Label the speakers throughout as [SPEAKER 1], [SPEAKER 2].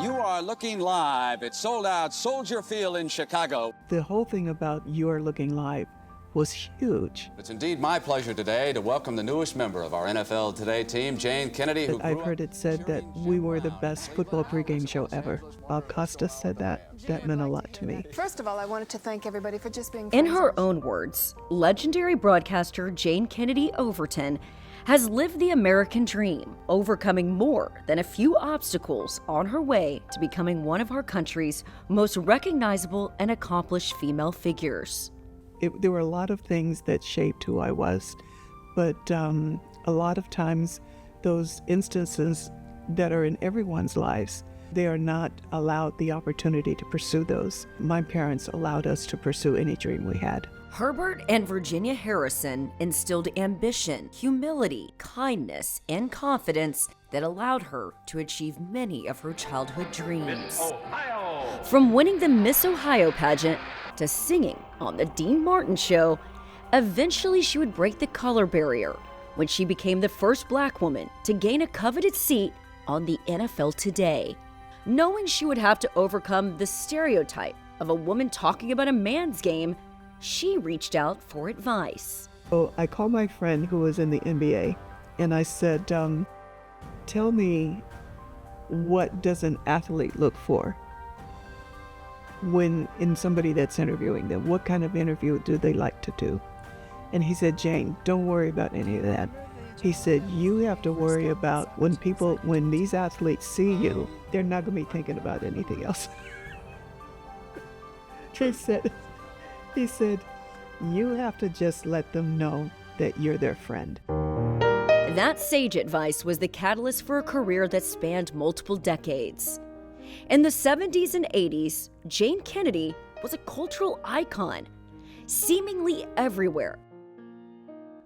[SPEAKER 1] You are looking live at sold-out Soldier Field in Chicago.
[SPEAKER 2] The whole thing about You Are Looking Live was huge.
[SPEAKER 1] It's indeed my pleasure today to welcome the newest member of our NFL Today team, Jayne Kennedy, who
[SPEAKER 2] I've heard it said that we were the best football pregame show ever. Bob Costas said that. That meant a lot to me.
[SPEAKER 3] First of all, I wanted to thank everybody for just being
[SPEAKER 4] In
[SPEAKER 3] friends.
[SPEAKER 4] her own words, legendary broadcaster Jayne Kennedy Overton has lived the American dream, overcoming more than a few obstacles on her way to becoming one of our country's most recognizable and accomplished female figures.
[SPEAKER 2] There were a lot of things that shaped who I was, but a lot of times those instances that are in everyone's lives, they are not allowed the opportunity to pursue those. My parents allowed us to pursue any dream we had.
[SPEAKER 4] Herbert and Virginia Harrison instilled ambition, humility, kindness, and confidence that allowed her to achieve many of her childhood dreams. From winning the Miss Ohio pageant to singing on the Dean Martin Show, eventually she would break the color barrier when she became the first Black woman to gain a coveted seat on the NFL Today. Knowing she would have to overcome the stereotype of a woman talking about a man's game, she reached out for advice.
[SPEAKER 2] So I called my friend who was in the NBA and I said, tell me, what does an athlete look for when in somebody that's interviewing them? What kind of interview do they like to do? And he said, Jayne, don't worry about any of that. He said, you have to worry about when these athletes see you, they're not going to be thinking about anything else. He said, you have to just let them know that you're their friend.
[SPEAKER 4] That sage advice was the catalyst for a career that spanned multiple decades. In the 70s and 80s, Jayne Kennedy was a cultural icon, seemingly everywhere.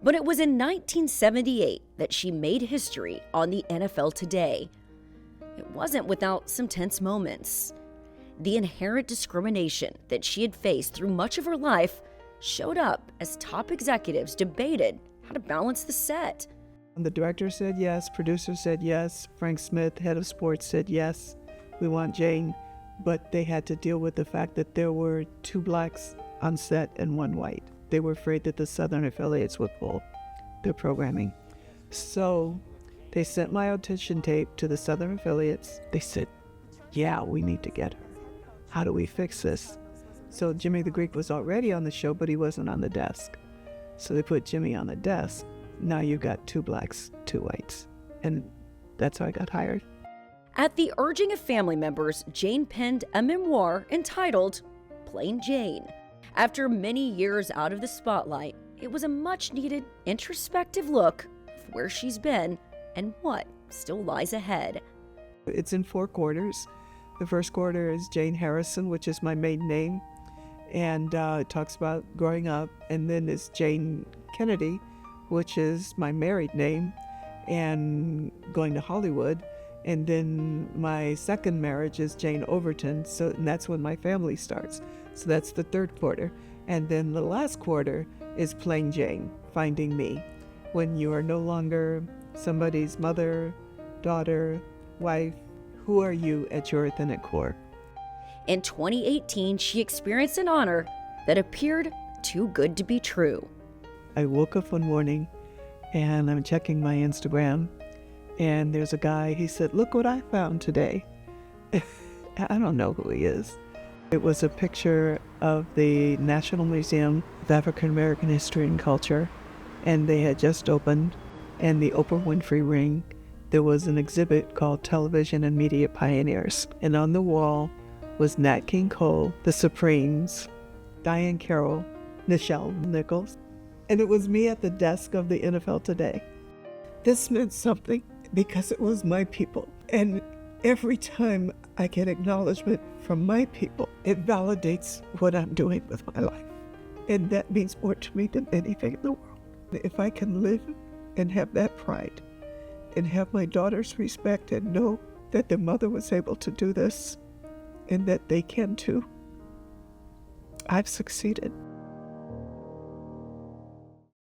[SPEAKER 4] But it was in 1978 that she made history on the NFL Today. It wasn't without some tense moments. The inherent discrimination that she had faced through much of her life showed up as top executives debated how to balance the set.
[SPEAKER 2] The director said yes, producer said yes, Frank Smith, head of sports, said yes, we want Jayne, but they had to deal with the fact that there were 2 blacks on set and 1 white. They were afraid that the Southern affiliates would pull their programming. So they sent my audition tape to the Southern affiliates. They said, yeah, we need to get her. How do we fix this? So Jimmy the Greek was already on the show, but he wasn't on the desk. So they put Jimmy on the desk. Now you've got 2 blacks, 2 whites. And that's how I got hired.
[SPEAKER 4] At the urging of family members, Jayne penned a memoir entitled Plain Jane. After many years out of the spotlight, it was a much-needed introspective look of where she's been and what still lies ahead.
[SPEAKER 2] It's in 4 quarters. The first quarter is Jayne Harrison, which is my maiden name, and it talks about growing up. And then it's Jayne Kennedy, which is my married name, and going to Hollywood. And then my second marriage is Jayne Overton, and that's when my family starts. So that's the 3rd quarter. And then the last quarter is Plain Jane, finding me. When you are no longer somebody's mother, daughter, wife, who are you at your authentic core?
[SPEAKER 4] In 2018, she experienced an honor that appeared too good to be true.
[SPEAKER 2] I woke up one morning and I'm checking my Instagram, and there's a guy, he said, look what I found today. I don't know who he is. It was a picture of the National Museum of African American History and Culture, and they had just opened, and the Oprah Winfrey Ring. There was an exhibit called Television and Media Pioneers, and on the wall was Nat King Cole, the Supremes, Diane Carroll, Nichelle Nichols, and it was me at the desk of the NFL Today. This meant something because it was my people, and every time I get acknowledgement from my people, it validates what I'm doing with my life, and that means more to me than anything in the world. If I can live and have that pride, and have my daughters respect and know that their mother was able to do this and that they can too, I've succeeded.